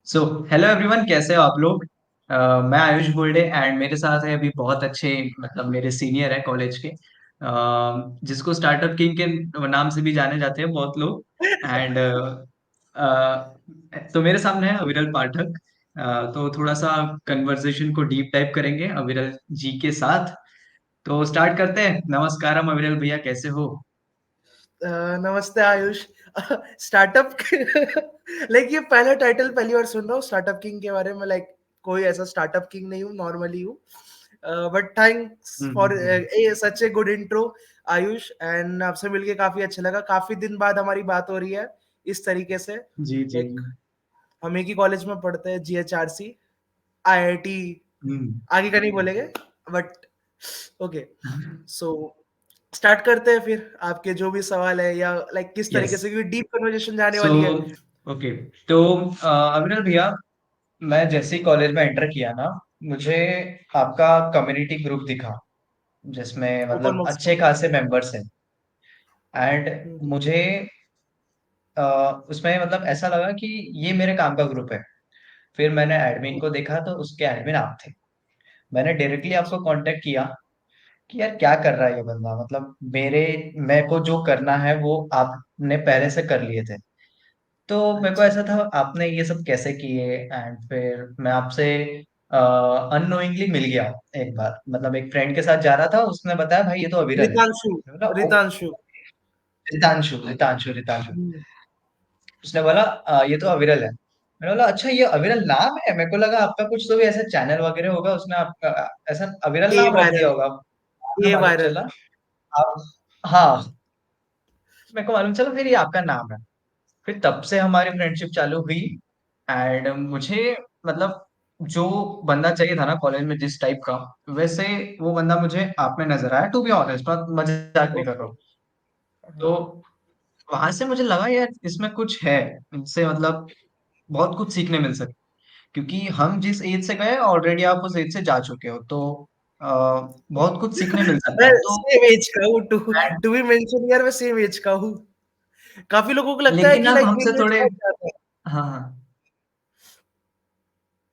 So hello everyone, कैसे हो आप लोग। मैं आयुष बुल्डे एंड मेरे साथ है अभी बहुत अच्छे मतलब मेरे सीनियर है कॉलेज के, जिसको स्टार्टअप किंग के नाम से भी जाने जाते हैं बहुत लोग। एंड तो मेरे सामने है अविरल पाठक। तो थोड़ा सा कन्वर्सेशन को डीप टाइप करेंगे अविरल जी के साथ। तो स्टार्ट करते हैं। नमस्कारम अविरल भैया, कैसे हो। नमस्ते आयुष। स्टार्टअप लाइक ये पहला टाइटल पहली बार सुन रहा हूँ स्टार्टअप किंग के बारे में। लाइक कोई ऐसा स्टार्टअप किंग नहीं हूँ, नॉर्मली हूँ। But thanks for hmm. Such a good intro Ayush. And आपसे मिलके काफी अच्छा लगा, काफी दिन बाद हमारी बात हो रही है इस तरीके से। जी जी। लाइक हम एक ही कॉलेज में पढ़ते हैं, GHRC IIT। हम्म। आगे का नहीं बोलेंगे, बट ओके। सो स्टार्ट करते हैं फिर, आपके जो भी सवाल है या लाइक किस यस। तरीके से, क्योंकि डीप कन्वर्सेशन जाने सो वाली है। ओके। तो अविनाश भैया, मैं जैसे ही कॉलेज में एंटर किया ना, मुझे आपका कम्युनिटी ग्रुप दिखा जिसमें ओपन मतलब बॉक्स का। अच्छे खासे मेंबर्स हैं। एंड हम्म। मुझे अ, उसमें मतलब ऐसा लगा कि ये मेरे काम का ग्रुप है। फिर मैंने एडमिन को देखा तो उसके एडमिन आप थे। मैंने डायरेक्टली आपको अच्छा। कांटेक्ट किया कि यार क्या कर रहा है ये बंदा, मतलब मेरे को जो करना है वो आपने पहले से कर लिए थे। तो मेरे को अच्छा। ऐसा था आपने ये सब कैसे किए। एंड फिर मैं आपसे अननोइंगली मिल गया एक बार, मतलब एक फ्रेंड के साथ जा रहा था, उसने बताया भाई ये तो अविरल है। रितांशु। मैंने बोला, "ओ, रितांशु। रितांशु रितांशु रितांशु।" हम्म। उसने बोला ये तो अविरल है।" मैंने बोला अच्छा ये अविरल नाम है, मेरे को लगा आपका कुछ तो भी ऐसा चैनल वगैरह होगा, उसने आपका ऐसा अविरल ए नाम रख दिया वायरल। होगा। बाद में ए मालूम वायरल। चला आप, हाँ, मेरे को मालूम चला फिर ये आपका नाम है। फिर तब से हमारी फ्रेंडशिप चालू हुई। एंड मुझे मतलब जो बंदा चाहिए था ना कॉलेज में जिस टाइप का, वैसे वो बंदा मुझे आप में नजर आया, टू बी ऑनेस्ट, मैं मजाक नहीं कर रहा ओके। हूँ। तो हाँ। वहां से मुझे लगा यार इसमें कुछ है, इनसे मतलब बहुत कुछ सीखने मिल सकता, क्योंकि हम जिस एज से गए ऑलरेडी आप उस एज से जा चुके हो, तो बहुत कुछ सीखने मिल सकता मैं है तो। सेम एज का हूँ, टू टू बी मेंशन यार, मैं सेम एज का हूँ। काफी लोगों को लगता है लेकिन कि आप लाइक हमसे मेरी एज थोड़े, बहुत ज्यादा है। हाँ हाँ,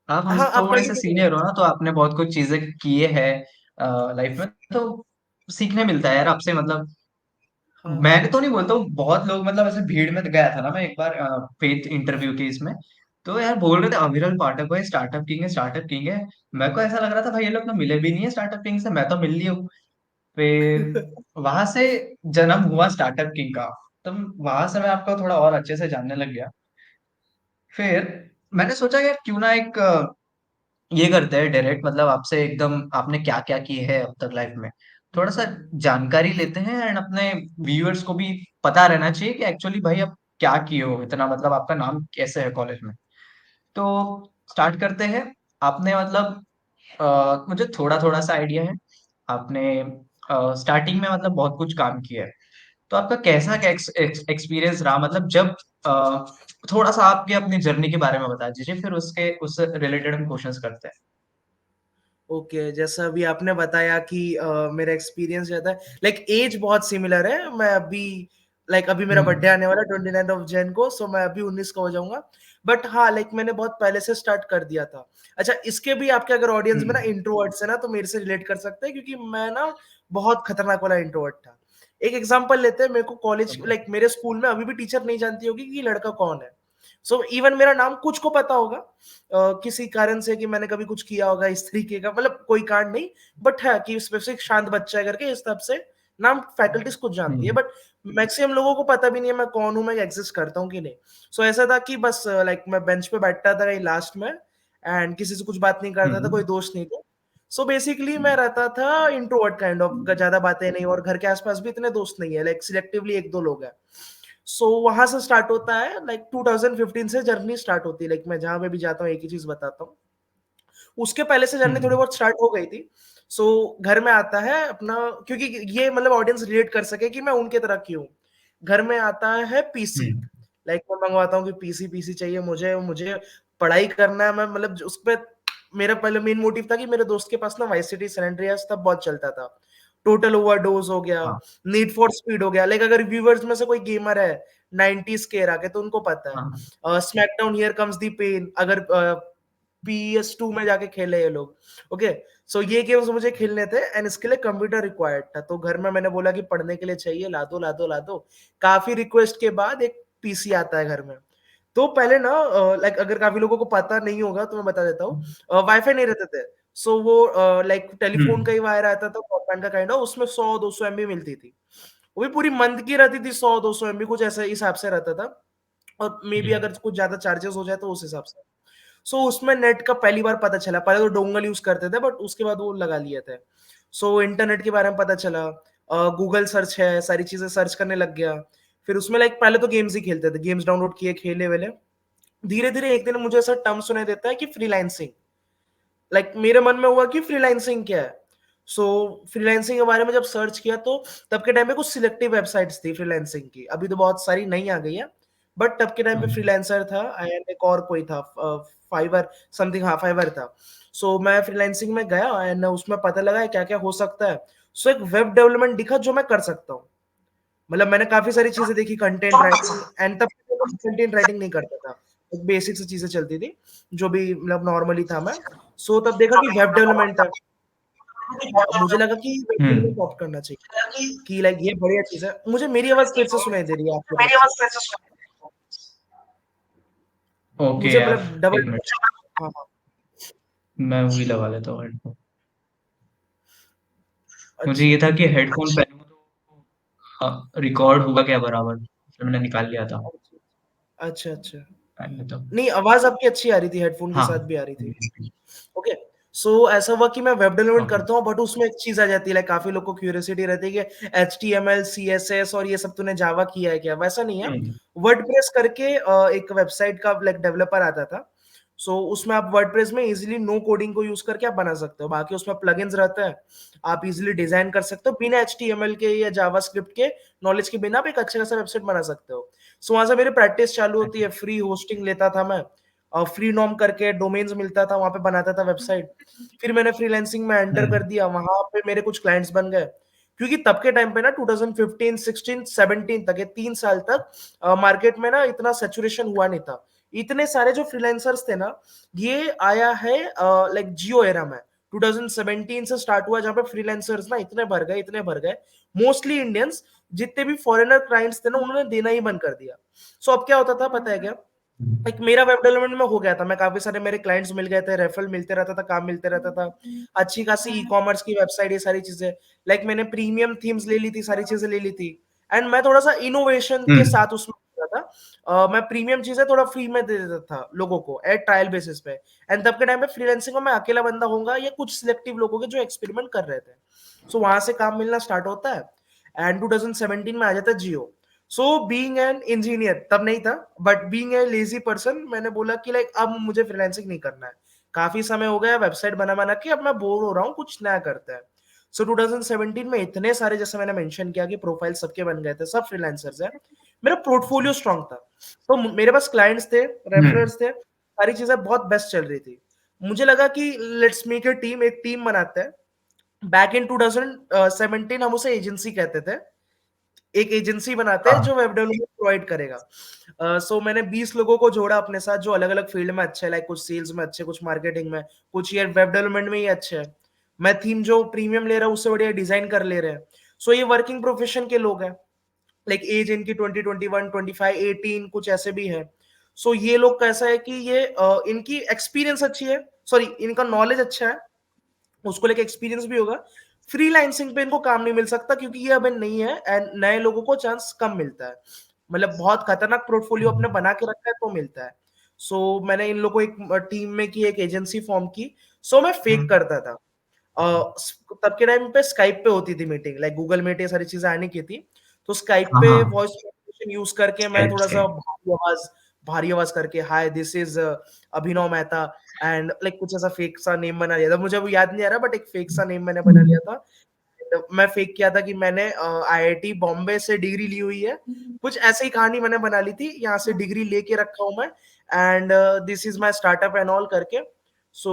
आप हाँ, हमसे आप थोड़े से कंटिन्यू करो। सीनियर हो ना, तो आपने बहुत कुछ चीजें किए हैं लाइफ में, तो सीखने मिलता है यार आपसे, मतलब हाँ, मैंने तो नहीं बोलता हूँ, बहुत लोग मतलब ऐसे भीड़ में गया था ना मैं एक बार फेथ इंटरव्यू के इसमें, तो यार बोल रहे थे अविरल पाठक भाई स्टार्टअप किंग है, स्टार्टअप किंग है। मेरे को ऐसा लग रहा था भाई ये लोग तो मिले भी नहीं है स्टार्टअप किंग से, मैं तो मिल लिया हूँ। फिर वहां से जन्म हुआ स्टार्टअप किंग का। तो वहां से मैं आपको थोड़ा और अच्छे से जानने लग गया। फिर मैंने सोचा यार क्यों ना एक ये करते हैं डायरेक्ट, मतलब आपसे एकदम आपने क्या क्या किए है अब तक लाइफ में, थोड़ा सा जानकारी लेते हैं। एंड अपने व्यूअर्स को भी पता रहना चाहिए कि एक्चुअली भाई आप क्या किए हो इतना, मतलब आपका नाम कैसे है कॉलेज में। तो स्टार्ट करते हैं। आपने मतलब मुझे थोड़ा थोड़ा सा आइडिया है, आपने स्टार्टिंग में मतलब बहुत कुछ काम किया है। तो आपका कैसा एक्सपीरियंस रहा, मतलब जब अ, थोड़ा सा आपके अपनी जर्नी के बारे में बता दीजिए, फिर उससे रिलेटेड हम क्वेश्चंस करते हैं। ओके, जैसा अभी आपने बताया कि मेरा एक्सपीरियंस रहता है, लाइक एज बहुत सिमिलर है। मैं अभी लाइक अभी मेरा बर्थडे हम्म आने वाला है 29 को, सो मैं अभी 19 का हो जाऊंगा। बट हाँ, लाइक मैंने बहुत पहले से स्टार्ट कर दिया था। अच्छा, इसके भी आपके अगर ऑडियंस में ना हम्म इंट्रोवर्ट्स है ना, तो मेरे से रिलेट कर सकते हैं, क्योंकि मैं ना बहुत खतरनाक वाला इंट्रोवर्ट था। एक एग्जांपल लेते हैं, मेरे को कॉलेज ओके। लाइक मेरे स्कूल में अभी भी टीचर नहीं जानती होगी कि ये लड़का कौन है। सो इवन मेरा नाम कुछ को पता होगा, किसी कारण से कि मैंने कभी कुछ किया होगा इस तरीके का, मतलब कोई कांड नहीं, बट है कि स्पेसिफिक शांत बच्चा है करके इस तरफ से नाम फैकल्टीज कुछ जानती है। हम्म बट मैक्सिमम लोगों को पता भी नहीं है मैं कौन हूं, मैं एग्जिस्ट करता हूँ कि नहीं। सो ऐसा था कि बस लाइक मैं बेंच पे बैठता था कहीं लास्ट में, एंड किसी से कुछ बात नहीं करता था, कोई हम्म दोस्त नहीं थे। सो बेसिकली मैं रहता था इंट्रोवर्ट काइंड ऑफ, ज्यादा बातें नहीं, और घर के आसपास भी इतने दोस्त नहीं है, लाइक सिलेक्टिवली एक दो लोग हैं। सो वहां से स्टार्ट होता है, लाइक 2015 से जर्नी स्टार्ट होती है। लाइक मैं जहां पे भी जाता हूँ एक ही चीज बताता हूँ, उसके पहले से जर्नी थोड़ी हम्म बहुत स्टार्ट हो गई थी। सो घर में आता है अपना, क्योंकि ये मतलब ऑडियंस रिलेट कर सके कि मैं उनके तरह क्यों। घर में आता है पीसी, हम्म लाइक मैं मंगवाता हूँ कि पीसी पीसी चाहिए मुझे, मुझे पढ़ाई करना है। मैं मतलब उस पर मेरा पहले मेन मोटिव था कि मेरे दोस्त के पास ना वाई सिटी सैन एंड्रियास तब बहुत चलता था। टोटल ओवरडोज हो गया, हाँ नीड फॉर स्पीड हो गया। लाइक अगर व्यूअर्स में से कोई गेमर है 90s के एरा के तो उनको पता हाँ। है SmackDown here comes the pain, अगर PS2 में जाके खेले ये लोग। ओके, सो ये गेम्स मुझे खेलने थे एंड इसके लिए कंप्यूटर रिक्वायर्ड था, तो घर में मैंने बोला कि पढ़ने के लिए चाहिए, ला दो ला दो ला दो। काफी रिक्वेस्ट के बाद एक पीसी आता है घर में। तो पहले ना लाइक अगर काफी लोगों को पता नहीं होगा तो मैं बता देता हूँ, वाईफाई नहीं रहते थे। सो वो लाइक टेलीफोन का हम्म। ही वायर आता था ब्रॉडबैंड का काइंड ऑफ, उसमें 100-200 MB मिलती थी। वो भी पूरी मंथ की रहती थी, 100-200 MB कुछ ऐसे हिसाब से रहता था। और मे बी Yeah. अगर कुछ ज्यादा चार्जेस हो जाए तो उस हिसाब से। सो उसमें नेट का पहली बार पता चला, पहले तो डोंगल यूज करते थे बट उसके बाद वो लगा लिए थे। सो इंटरनेट के बारे में पता चला, गूगल सर्च है, सारी चीजें सर्च करने लग गया। फिर उसमें लाइक पहले तो गेम्स ही खेलते थे, गेम्स डाउनलोड किए, खेले वेले। धीरे धीरे एक दिन मुझे ऐसा टर्म सुनाई देता है कि फ्रीलांसिंग। लाइक मेरे मन में हुआ कि फ्रीलांसिंग क्या है। सो फ्रीलांसिंग के बारे में जब सर्च किया तो तब के टाइम पे कुछ सिलेक्टिव वेबसाइट्स थी फ्रीलांसिंग की, अभी तो बहुत सारी नई आ गई है। बट तब के टाइम पे हम्म। फ्रीलांसर था एंड एक और कोई था, फाइवर समथिंग, हाँ फाइवर था। सो मैं फ्रीलांसिंग में गया एंड उसमें पता लगा क्या क्या हो सकता है। सो एक वेब डेवलपमेंट दिखा जो मैं कर सकता हूँ। मतलब मैंने काफी सारी चीजें देखी, कंटेंट राइटिंग एंड तब कंटेंट राइटिंग नहीं करता था, बेसिक सी चीजें चलती थी जो भी मतलब नॉर्मली था मैं। सो तब देखा कि वेब डेवलपमेंट है। अब मुझे लगा कि वेब डेवलपमेंट हम्म। ऑप्ट करना चाहिए, कि लाइक ये बढ़िया चीज है। मुझे मेरी आवाज फिर से सुनाई दे रही है आपके तरफ से, ओके मुझे यार, मतलब डबल। एक मिनट, हाँ हाँ। मैं वही लगा लेता हूँ हेडफोन। मुझे अच्छा ये था कि हेडफोन पहनूं तो हाँ, रिकॉर्ड होगा क्या बराबर, फिर मैंने निकाल लिया था। अच्छा अच्छा अच्छा। पहले तो नहीं, आवाज आपकी अच्छी आ रही थी, हेडफोन के हाँ। साथ भी आ रही थी। ओके, सो ऐसा हुआ कि मैं वेब डेवलपमेंट ओके। करता हूँ बट उसमें एक चीज आ जाती है, लाइक काफी लोग को क्यूरियोसिटी रहती है कि HTML CSS और ये सब तूने जावा किया है क्या, वैसा नहीं है। हम्म। वर्डप्रेस करके एक वेबसाइट का लाइक डेवलपर आता था। सो उसमें आप वर्डप्रेस में इजीली नो कोडिंग को यूज करके आप बना सकते हो, बाकी उसमें प्लगइन्स रहता है, आप इजीली डिजाइन कर सकते हो बिना HTML के या जावास्क्रिप्ट के नॉलेज के बिना, आप एक अच्छे खासा वेबसाइट बना सकते हो। सो वहां से मेरी प्रैक्टिस चालू होती है, फ्री होस्टिंग लेता था मैं, और फ्री नॉर्म करके डोमेन्स मिलता था, वहां पे बनाता था वेबसाइट। फिर मैंने फ्रीलांसिंग में एंटर कर हम्म। दिया, वहां पे मेरे कुछ क्लाइंट्स बन गए। क्योंकि तब के टाइम पे ना 2015 16 17 तक, ये 3 साल तक मार्केट में ना इतना सेचुरेशन हुआ नहीं था। इतने सारे जो फ्रीलांसर्स थे ना, ये आया है लाइक जियो एरा में, 2017 से स्टार्ट हुआ, जहां पे फ्रीलांसर्स ना इतने भर गए, इतने भर गए। मोस्टली इंडियंस, जितने भी फॉरेनर क्लाइंट्स थे ना उन्होंने देना ही बंद कर दिया। सो अब क्या होता था पता है क्या, एक मेरा वेब डेवलपमेंट में हो गया था, मैं काफी सारे मेरे क्लाइंट्स मिल गए थे, रेफरल मिलते रहता था, काम मिलते रहता था, अच्छी खासी ई कॉमर्स की वेबसाइट, ये सारी चीजें। लाइक मैंने प्रीमियम थीम्स ले ली थी, सारी चीजें ले ली थी। एंड मैं थोड़ा सा इनोवेशन के हम्म। साथ उसमें कर रहा था। मैं प्रीमियम चीजें थोड़ा फ्री में दे देता था लोगों को एट ट्रायल बेसिस पे। एंड तब के टाइम पे फ्रीलांसिंग में मैं अकेला बंदा होऊंगा या कुछ सिलेक्टिव लोगों के जो एक्सपेरिमेंट कर रहे थे। सो वहां से काम मिलना स्टार्ट होता है एंड 2017 में आ जाता है जियो। सो बीइंग एन इंजीनियर, तब नहीं था, but being a lazy person, मैंने बोला कि लाइक अब मुझे फ्रीलांसिंग नहीं करना है, काफी समय हो गया वेबसाइट बना बना के, अब मैं बोर हो रहा हूँ, कुछ नया करते हैं। सो 2017 में इतने सारे, जैसे मैंने मेंशन किया कि प्रोफाइल सबके बन गए थे, सब फ्रीलांसर्स है, मेरा पोर्टफोलियो स्ट्रांग था। तो मेरे पास क्लाइंट्स थे, हम्म। रेफरर्स थे, सारी चीजें बहुत बेस्ट चल रही थी। मुझे लगा कि लेट्स मेक ए टीम, एक टीम बनाते हैं। बैक इन 2017 हम उसे एजेंसी कहते थे। एक एजेंसी बनाते हैं हाँ जो वेब डेवलपमेंट प्रोवाइड करेगा। सो मैंने 20 लोगों को जोड़ा अपने साथ जो अलग अलग फील्ड में अच्छे हैं, लाइक कुछ सेल्स में अच्छे, कुछ मार्केटिंग में, कुछ ये वेब डेवलपमेंट में ही अच्छे हैं। मैं थीम जो प्रीमियम ले रहा हूँ उससे बढ़िया डिजाइन कर ले रहे हैं। सो ये वर्किंग प्रोफेशन के लोग हैं, लाइक एज इनकी 20 21 25 18 कुछ ऐसे भी है। सो ये लोग कैसा है कि ये इनकी एक्सपीरियंस अच्छी है, सॉरी इनका नॉलेज अच्छा है, उसको लेके एक्सपीरियंस भी होगा। फ्रीलांसिंग पे इनको काम नहीं मिल सकता क्योंकि ये अभी नहीं है एंड नए लोगों को चांस कम मिलता है, मतलब बहुत खतरनाक पोर्टफोलियो अपने बना के रखा है तो मिलता है। सो मैंने इन लोगों को एक टीम में की, एक एजेंसी फॉर्म की। सो मैं फेक हम्म। करता था। तब के टाइम पे स्काइप पे होती थी मीटिंग, लाइक गूगल मीट, ये सारी चीजें आने की थी। तो स्काइप हाँ पे हाँ। वॉइस यूज करके मैं स्काइप थोड़ा सा स्काइप। भारी आवाज करके, hi this is Abhinav Mehta, and like कुछ ऐसा फेक सा नेम बना लिया था, मुझे वो याद नहीं आ रहा बट एक फेक सा नेम मैंने बना लिया था। तो मैं फेक किया था कि मैंने IIT बॉम्बे से डिग्री ली हुई है, कुछ ऐसे ही कहानी मैंने बना ली थी, यहाँ से डिग्री लेके रखा हूं मैं, and this is my startup and all करके। सो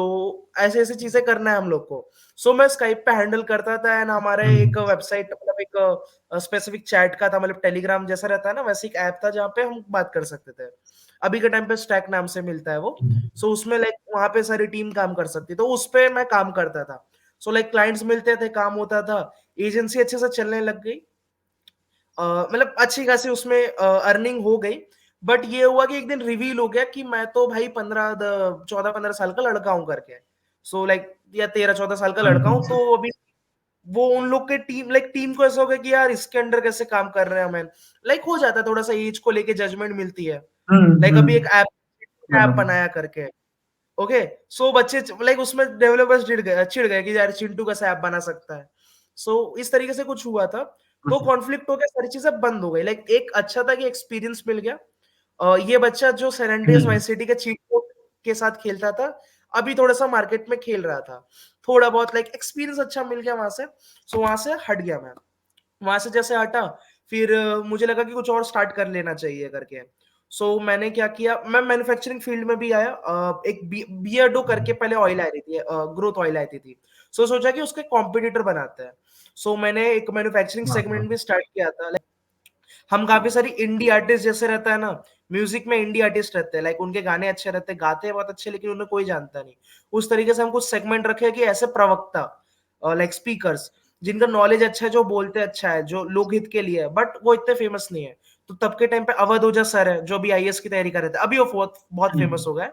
ऐसे ऐसी चीजें करना है हम लोग को। सो मैं स्काइप पे हैंडल करता था, एंड हमारे एक हम्म। वेबसाइट, मतलब एक स्पेसिफिक चैट का था, मतलब टेलीग्राम जैसा रहता है ना, वैसे एक ऐप था जहाँ पे हम बात कर सकते थे। अभी के टाइम पे स्टैक नाम से मिलता है वो। सो उसमें लाइक वहां पे सारी टीम काम कर सकती, तो उस पे मैं काम करता था। सो लाइक क्लाइंट्स मिलते थे, काम होता था, एजेंसी अच्छे से चलने लग गई। मतलब अच्छी खासी उसमें अर्निंग हो गई। बट ये हुआ कि एक दिन रिवील हो गया कि मैं तो भाई 14-15 साल का लड़का हूं करके। सो लाइक या 13-14 साल का लड़का हूं, तो अभी वो उन लोग के टीम को ऐसा हो गया कि यार इसके अंडर कैसे काम कर रहे हैं हमें। लाइक हो जाता है थोड़ा सा, एज को लेके जजमेंट मिलती है। लाइक अभी एक ऐप ऐप बराबर। बनाया करके, ओके। सो बच्चे लाइक उसमें डेवलपर्स चिढ़ गए कि यार चिंटू कैसे ऐप बना सकता है। सो इस तरीके से कुछ हुआ था। तो कॉन्फ्लिक्ट हो गया, सारी चीजें बंद हो गई। लाइक एक अच्छा था कि एक्सपीरियंस मिल गया। ये बच्चा जो सैन एंड्रियास हम्म। वाइस सिटी के चीट कोड के साथ खेलता था, अभी थोड़ा सा मार्केट में खेल रहा था। थोड़ा बहुत लाइक एक्सपीरियंस अच्छा मिल गया वहां से। सो वहां से हट गया मैं। वहां से जैसे हटा, फिर मुझे लगा कि कुछ और स्टार्ट कर लेना चाहिए करके। सो मैंने क्या किया, मैं मैन्युफैक्चरिंग फील्ड में भी आया। एक बियर्डो करके पहले ऑयल आ रही थी, ग्रोथ ऑयल आती थी। सो सोचा कि उसके कॉम्पिटिटर बनाते हैं। सो मैंने एक मैन्युफैक्चरिंग हाँ हाँ। सेगमेंट भी स्टार्ट किया था। हम काफी सारी इंडी आर्टिस्ट जैसे रहता है ना, म्यूजिक में इंडी आर्टिस्ट रहते हैं, लाइक उनके गाने अच्छे रहते हैं, गाते हैं बहुत अच्छे, लेकिन उन्हें कोई जानता नहीं। उस तरीके से हम कुछ सेगमेंट रखे कि ऐसे प्रवक्ता, लाइक स्पीकर्स, जिनका नॉलेज अच्छा है, जो बोलते अच्छा है, जो लोकहित के लिए है, बट वो इतने फेमस नहीं है। तो तब के टाइम पे अवध ओझा सर है, जो भी आईएएस की तैयारी कर रहे थे, अभी वो बहुत बहुत फेमस हम्म। हो गए।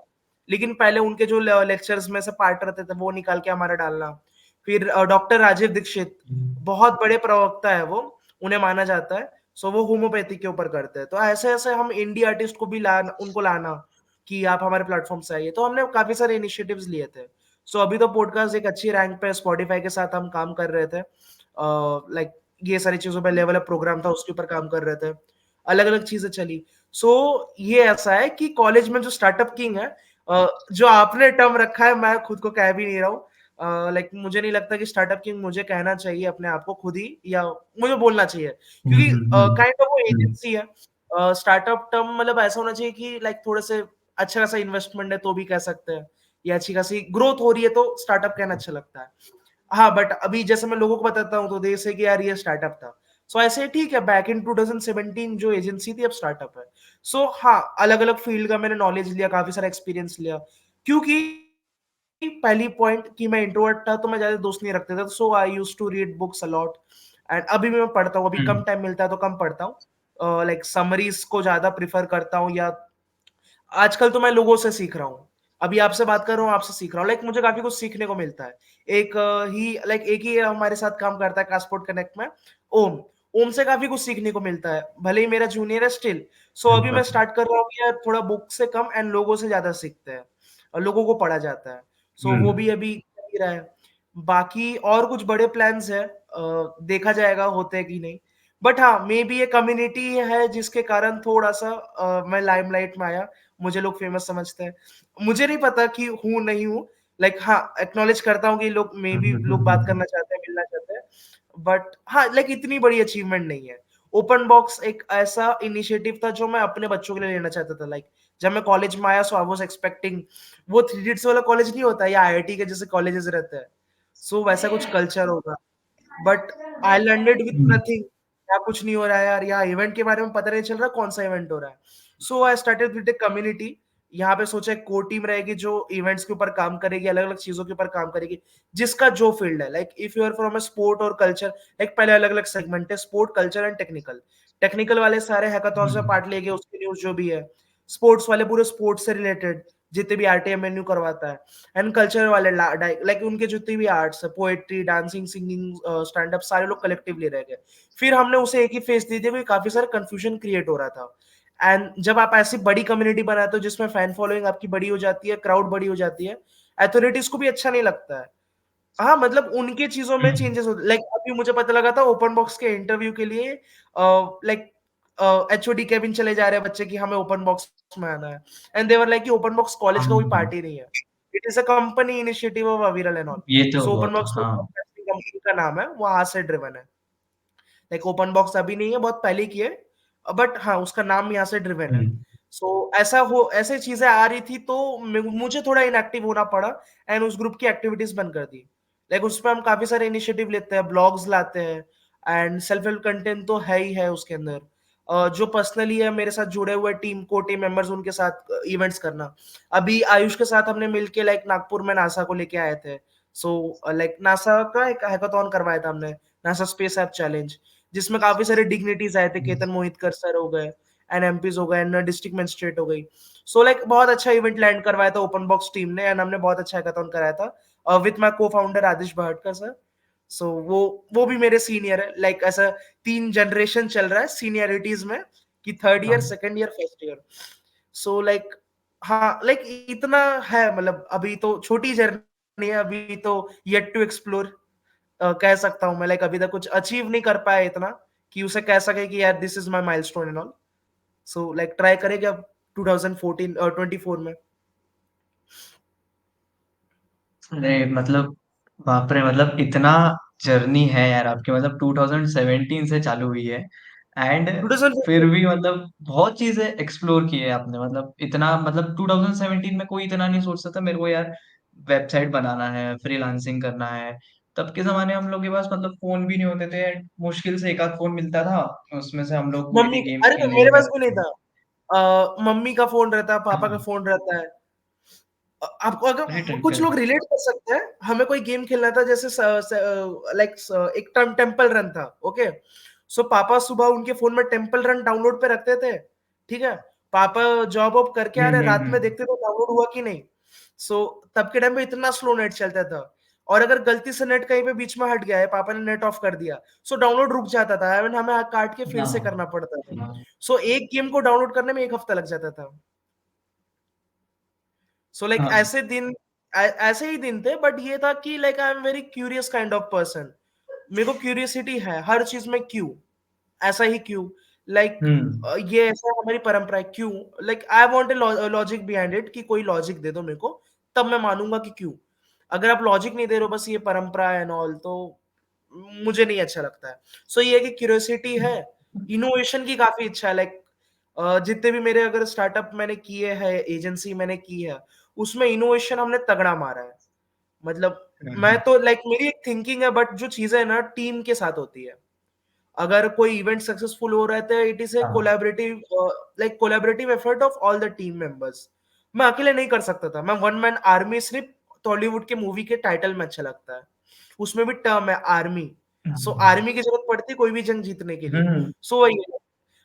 लेकिन पहले उनके जो लेक्चर्स में से पार्ट रहते थे, वो निकाल के हमारा डालना। फिर डॉक्टर राजीव दीक्षित, बहुत बड़े प्रवक्ता है वो, उन्हें माना जाता है। सो वो होम्योपैथी के ऊपर करते हैं। तो ऐसे ऐसे हम इंडी आर्टिस्ट को भी उनको लाना कि आप हमारे प्लेटफॉर्म से आइए। तो हमने काफी सारे इनिशिएटिव्स लिए थे। सो अभी तो पॉडकास्ट एक अच्छी रैंक पे स्पॉटिफाई के साथ हम काम कर रहे थे। लाइक ये सारी चीजों पे लेवल अप प्रोग्राम था, उसके ऊपर काम कर रहे थे। अलग अलग चीजें चली। सो ये ऐसा है कि कॉलेज में जो स्टार्टअप किंग है, जो आपने टर्म रखा है, मैं खुद को कह भी नहीं रहा हूँ। लाइक मुझे नहीं लगता कि स्टार्टअप किंग मुझे कहना चाहिए अपने आप को खुद ही, या मुझे बोलना चाहिए, क्योंकि काइंड ऑफ वो हम्म। एजेंसी है। स्टार्टअप टर्म मतलब ऐसा होना चाहिए कि लाइक थोड़े से अच्छा खासा इन्वेस्टमेंट है तो भी कह सकते हैं, या अच्छी खासी ग्रोथ हो रही है तो स्टार्टअप कहना अच्छा लगता है। हाँ, बट अभी जैसे मैं लोगों को बताता हूँ तो दे से कि यार ये स्टार्टअप था। सो ऐसे ठीक है, बैक इन 2017 जो एजेंसी थी, अब स्टार्टअप है। सो हाँ, अलग अलग फील्ड का मैंने नॉलेज लिया, काफी सारा एक्सपीरियंस लिया। क्योंकि पहली पॉइंट कि मैं इंट्रोवर्ट था, तो मैं ज्यादा दोस्त नहीं रखता था। So I used to read books a lot. And अभी भी मैं पढ़ता हूँ, अभी कम हम्म। टाइम मिलता है तो कम पढ़ता हूँ। लाइक समरीज को ज्यादा प्रिफर करता हूँ, या आजकल तो मैं लोगों से सीख रहा हूँ। अभी आपसे बात कर रहा हूँ, आपसे सीख रहा हूँ। लाइक मुझे काफी कुछ सीखने को मिलता है। एक ही हमारे साथ काम करता है कास्पोर्ट कनेक्ट में, ओम। ओम से काफी कुछ सीखने को मिलता है, भले ही मेरा जूनियर है स्टिल। सो अभी मैं बिल्कुल। स्टार्ट कर रहा हूँ कि यार थोड़ा बुक से कम एंड लोगों से ज्यादा सीखते हैं, और लोगों को पढ़ा जाता है। सो वो भी हम्म। अभी कर ही रहा है। बाकी और कुछ बड़े प्लान्स है, देखा जाएगा होते हैं कि नहीं। बट हाँ, मे बी ये कम्युनिटी है जिसके कारण थोड़ा सा मैं लाइमलाइट में आया, मुझे लोग फेमस समझते हैं। मुझे नहीं पता कि हूँ नहीं हूँ। लाइक हाँ, एक्नॉलेज करता हूँ कि लोग मे बी लोग बात करना चाहते हैं, मिलना चाहते हैं। बट हाँ, लाइक इतनी बड़ी अचीवमेंट नहीं है। ओपन बॉक्स एक ऐसा इनिशिएटिव था जो मैं अपने बच्चों के लिए लेना चाहता था। लाइक जब मैं कॉलेज में आया, सो आई वाज एक्सपेक्टिंग वो 3 इडियट्स वाला कॉलेज नहीं होता, या आईआईटी के जैसे कॉलेजेस रहते हैं, सो वैसा कुछ कल्चर होगा। But I landed with hmm. Nothing. क्या कुछ नहीं हो रहा है यार, यहाँ इवेंट के बारे में पता नहीं चल रहा कौन सा इवेंट हो रहा है। So I started with a community. यहाँ पे सोचा एक कोर टीम रहेगी जो इवेंट्स के ऊपर काम करेगी, अलग अलग चीजों के ऊपर काम करेगी, जिसका जो फील्ड है। Like if you are from a sport और कल्चर, लाइक पहले अलग अलग सेगमेंट है, sport, culture and technical. Technical वाले सारे हैकाथॉन्स में पार्ट लेंगे, उसकी न्यूज जो भी है। स्पोर्ट्स वाले पूरे स्पोर्ट्स से रिलेटेड जितने भी आरटीएम मेन्यू करवाता है। एंड कल्चर वाले लाइक उनके जितने भी आर्ट्स है, poetry, dancing, singing, stand up, सारे लोग कलेक्टिवली रह गए। फिर हमने उसे एक ही फेस दी थी, क्योंकि काफी सारा कंफ्यूजन क्रिएट हो रहा था। एंड जब आप ऐसी बड़ी कम्युनिटी बनाते हो जिसमें फैन फॉलोइंग आपकी बड़ी हो जाती है, क्राउड बड़ी हो जाती है, अथॉरिटीज को भी अच्छा नहीं लगता है। हाँ, मतलब उनके चीजों में हम्म। चेंजेस होते। लाइक अभी मुझे पता लगा था ओपन बॉक्स के इंटरव्यू के लिए, लाइक एचओडी केबिन चले जा रहे हैं बच्चे कि हमें ओपन बॉक्स में आना है। एंड देवर लाइक कि ओपन बॉक्स कॉलेज का कोई हम्म। पार्टी नहीं है, it is a company initiative of अविरल एंड ऑल। ये तो सो हुआ ओपन था, बॉक्स हाँ। कंपनी का नाम है, वहां से ड्रिवन है। लाइक ओपन बॉक्स अभी नहीं है, बहुत पहले की है, बट हाँ, उसका नाम यहाँ से ड्रिवन है। हम्म। सो ऐसे चीजें आ रही थी तो मुझे थोड़ा इनएक्टिव होना पड़ा एंड उस ग्रुप की एक्टिविटीज बंद कर दी। लाइक उसमें हम काफी सारे इनिशिएटिव लेते हैं, ब्लॉग्स लाते हैं एंड सेल्फ हेल्प कंटेंट तो है ही है उसके अंदर। जो पर्सनली है मेरे साथ जुड़े हुए टीम को टीम मेंबर्स उनके साथ इवेंट्स करना। अभी आयुष के साथ हमने मिलके लाइक नागपुर में नासा को लेके आए थे। सो लाइक नासा का एक हैकाथॉन करवाया था हमने, नासा स्पेस ऐप चैलेंज, जिसमें काफी सारे डिग्निटीज आए थे, केतन मोहितकर सर हो गए, एनएमपीज हो गए, एंड डिस्ट्रिक्ट मजिस्ट्रेट हो गई। सो लाइक बहुत अच्छा इवेंट लैंड करवाया था ओपन बॉक्स टीम ने एंड हमने बहुत अच्छा हैकाथॉन कराया था विथ माय को फाउंडर आदिश भाटकर सर। सो वो भी मेरे सीनियर है, लाइक ऐसा 3 जनरेशन चल रहा है सीनियरिटीज में, कि थर्ड ईयर, हाँ। Second year, first year. So like हाँ, लाइक इतना है, मतलब अभी तो छोटी जर्नी है, अभी तो येट टू एक्सप्लोर कह सकता हूँ मैं। लाइक अभी तक कुछ अचीव नहीं कर पाया इतना कि उसे कह सके कि यार this is my milestone and all. So like try करेंगे अब 2014 और 24 में। अरे मतलब बाप रे, मतलब इतना जर्नी है यार आपकी, मतलब 2017 से चालू हुई है एंड फिर 2015। भी मतलब बहुत चीजें एक्सप्लोर की है आपने, मतलब इतना, मतलब 2017 में कोई इतना नहीं सोच सकता मेरे को यार वेबसाइट बनाना है, फ्रीलांसिंग करना है। तब के जमाने हम लोग के पास मतलब फोन भी नहीं होते थे, मुश्किल से एक आध फोन मिलता था, उसमें से हम लोग कोई मम्मी, भी गेम अरे खेलने मेरे लगा पास भी नहीं करते थे। था। मम्मी का फोन रहता है, पापा का हाँ। फोन रहता है। आपको राइट अगर राइट कुछ लोग रिलेट कर सकते हैं, हमें कोई गेम खेलना था जैसे लाइक एक टाइम टेम्पल रन था, ओके। सो पापा सुबह उनके फोन में टेम्पल रन डाउनलोड पे रखते थे, ठीक है। पापा जॉब वॉब करके आ रहे, रात में हम्म। देखते थे डाउनलोड हुआ कि नहीं। सो तब के टाइम पे इतना स्लो नेट चलता था, और अगर गलती से नेट कहीं पे बीच में हट गया है, पापा ने नेट ऑफ कर दिया, सो डाउनलोड रुक जाता था एंड हमें काट के फिर से हाँ करना पड़ता था। हाँ सो एक गेम को डाउनलोड करने में 1 हफ्ता लग जाता था। सो लाइक हाँ। ऐसे ही दिन थे, बट ये था कि like I am very curious kind of person. मेरे को क्यूरियोसिटी है हर चीज में, क्यों ऐसा ही, क्यों लाइक हम्म। ये ऐसा हमारी परंपरा है, क्यों like I want a logic behind it, कि कोई लॉजिक दे दो मेरे को, तब मैं मानूंगा कि क्यों। अगर आप लॉजिक नहीं दे रहे हो, बस ये परंपरा एंड ऑल, तो मुझे नहीं अच्छा लगता है। सो ये है कि क्यूरियोसिटी है, इनोवेशन की काफी इच्छा है। लाइक जितने भी मेरे अगर स्टार्टअप मैंने किए हैं, एजेंसी मैंने की है, उसमें इनोवेशन हमने तगड़ा मारा है। मतलब मैं हम्म। तो लाइक मेरी एक थिंकिंग है, बट जो चीजें है ना टीम के साथ होती है। अगर कोई इवेंट सक्सेसफुल हो रहा है तो इट इज ए हाँ। Collaborative, like collaborative effort of all the team members. मैं अकेले नहीं कर सकता था, मैं वन मैन आर्मी सिर्फ टॉलीवुड के मूवी के टाइटल में अच्छा लगता है, उसमें भी टर्म है आर्मी। सो हम्म। आर्मी की जरूरत पड़ती है कोई भी जंग जीतने के लिए। हम्म। सो वही है,